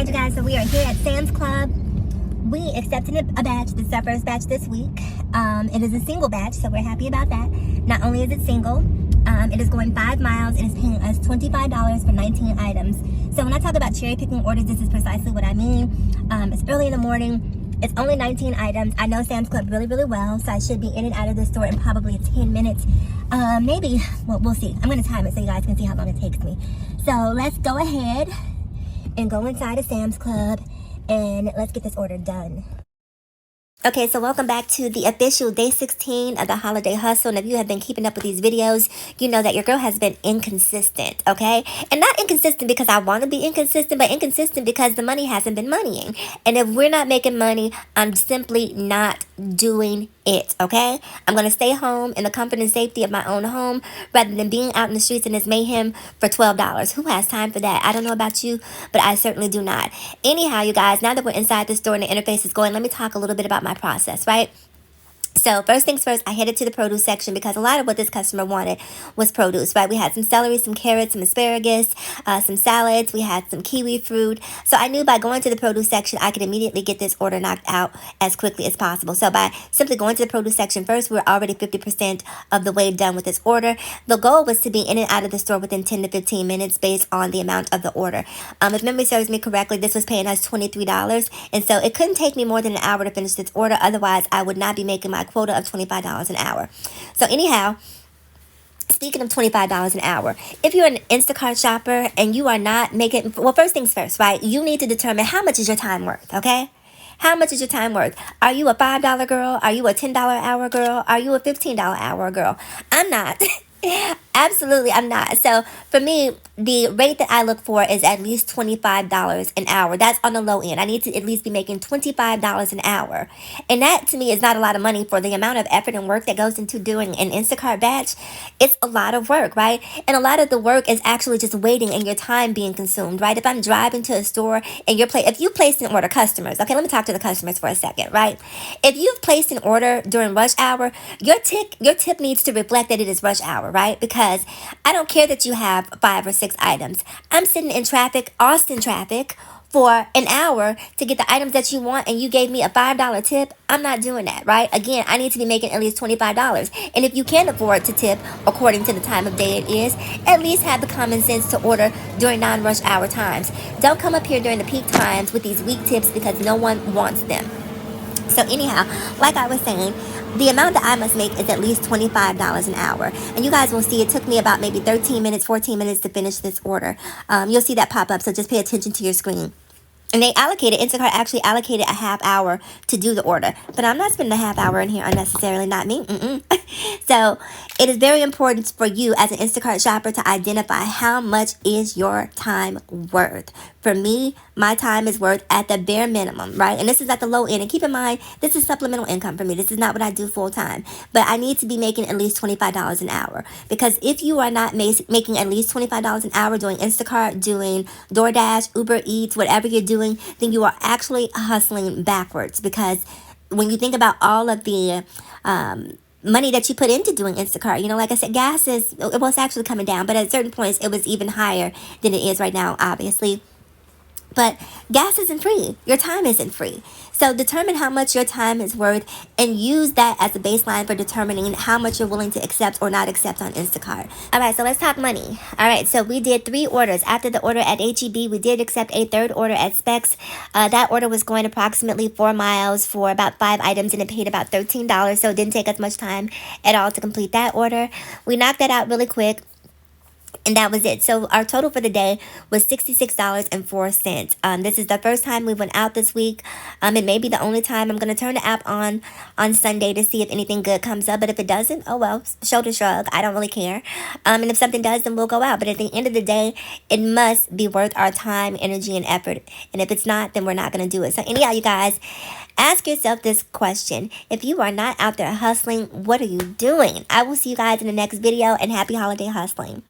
you guys, so we are here at Sam's Club. We accepted a batch. This is our first batch this week. It is a single batch, so we're happy about that. Not only is it single, it is going 5 miles. It is paying us $25 for 19 items. So when I talk about cherry picking orders, this is precisely what I mean. It's early in the morning. It's only 19 items. I know Sam's Club really, really well, so I should be in and out of the store in probably 10 minutes. Maybe, well, we'll see. I'm going to time it so you guys can see how long it takes me. So let's go ahead and go inside of Sam's Club and let's get this order done. Okay, so welcome back to the official day 16 of the holiday hustle. And if you have been keeping up with these videos, you know that your girl has been inconsistent, okay? And not inconsistent because I want to be inconsistent, but inconsistent because the money hasn't been moneying. And if we're not making money, I'm simply not doing it, okay? I'm going to stay home in the comfort and safety of my own home rather than being out in the streets in this mayhem for $12. Who has time for that? I don't know about you, but I certainly do not. Anyhow, you guys, now that we're inside the store and the interface is going, let me talk a little bit about my process, right? So first things first, I headed to the produce section because a lot of what this customer wanted was produce, right? We had some celery, some carrots, some asparagus, some salads. We had some kiwi fruit. So I knew by going to the produce section, I could immediately get this order knocked out as quickly as possible. So by simply going to the produce section first, we were already 50% of the way done with this order. The goal was to be in and out of the store within 10 to 15 minutes based on the amount of the order. If memory serves me correctly, this was paying us $23. And so it couldn't take me more than an hour to finish this order. Otherwise, I would not be making my quota of $25 an hour. So anyhow, speaking of $25 an hour, if you're an Instacart shopper and you are not making, well, first things first, right? You need to determine how much is your time worth, okay? How much is your time worth? Are you a $5 girl? Are you a $10 hour girl? Are you a $15 hour girl? I'm not. Absolutely, I'm not. So for me, the rate that I look for is at least $25 an hour. That's on the low end. I need to at least be making $25 an hour. And that to me is not a lot of money for the amount of effort and work that goes into doing an Instacart batch. It's a lot of work, right? And a lot of the work is actually just waiting and your time being consumed, right? If I'm driving to a store and if you placed an order, customers, okay, let me talk to the customers for a second, right? If you've placed an order during rush hour, your tip needs to reflect that it is rush hour, right? Because I don't care that you have 5 or 6 items. I'm sitting in traffic, Austin traffic, for an hour to get the items that you want and you gave me a $5 tip. I'm not doing that, right? Again, I need to be making at least $25. And if you can't afford to tip according to the time of day it is, at least have the common sense to order during non-rush hour times. Don't come up here during the peak times with these weak tips because no one wants them. So anyhow, like I was saying, the amount that I must make is at least $25 an hour. And you guys will see it took me about maybe 13 minutes, 14 minutes to finish this order. You'll see that pop up, so just pay attention to your screen. And Instacart actually allocated a half hour to do the order. But I'm not spending a half hour in here unnecessarily, not me. So it is very important for you as an Instacart shopper to identify how much is your time worth. For me, my time is worth at the bare minimum, right? And this is at the low end. And keep in mind, this is supplemental income for me. This is not what I do full time. But I need to be making at least $25 an hour. Because if you are not making at least $25 an hour doing Instacart, doing DoorDash, Uber Eats, whatever you're doing, then you are actually hustling backwards. Because when you think about all of the money that you put into doing Instacart, like I said, gas it's actually coming down, but at certain points it was even higher than it is right now, obviously. But gas isn't free. Your time isn't free. So determine how much your time is worth and use that as a baseline for determining how much you're willing to accept or not accept on Instacart. All right, so let's talk money. All right, so we did 3 orders. After the order at HEB, we did accept a 3rd order at Specs. That order was going approximately 4 miles for about 5 items, and it paid about $13. So it didn't take us much time at all to complete that order. We knocked that out really quick. And that was it. So our total for the day was $66.04. This is the first time we went out this week. It may be the only time. I'm going to turn the app on Sunday to see if anything good comes up. But if it doesn't, oh well, shoulder shrug. I don't really care. And if something does, then we'll go out. But at the end of the day, it must be worth our time, energy, and effort. And if it's not, then we're not going to do it. So anyhow, you guys, ask yourself this question. If you are not out there hustling, what are you doing? I will see you guys in the next video, and happy holiday hustling.